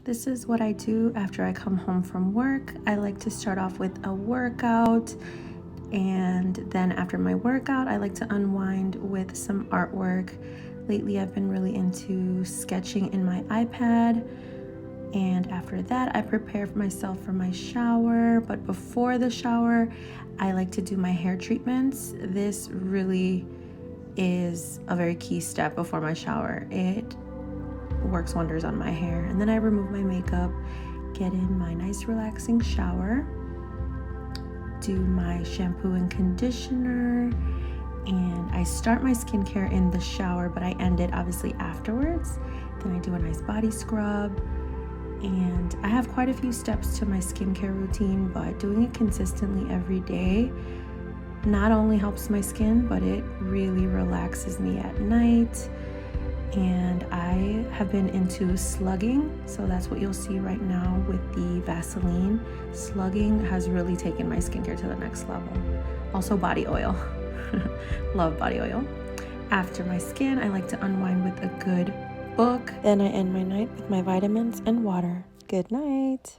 This is what I do after I come home from work. I like to start off with a workout, and then after my workout, I like to unwind with some artwork. Lately, I've been really into sketching in my iPad. And after that, I prepare myself for my shower. But before the shower, I like to do my hair treatments. This really is a very key step before my shower. It works wonders on my hair. And then I remove my makeup, get in my nice relaxing shower, do my shampoo and conditioner, and I start my skincare in the shower, but I end it obviously afterwards. Then I do a nice body scrub, and I have quite a few steps to my skincare routine, but doing it consistently every day not only helps my skin, but it really relaxes me at night. And I have been into slugging, so that's what you'll see right now with the Vaseline. Slugging has really taken my skincare to the next level. Also body oil. Love body oil. After my skin, I like to unwind with a good book. Then I end my night with my vitamins and water. Good night.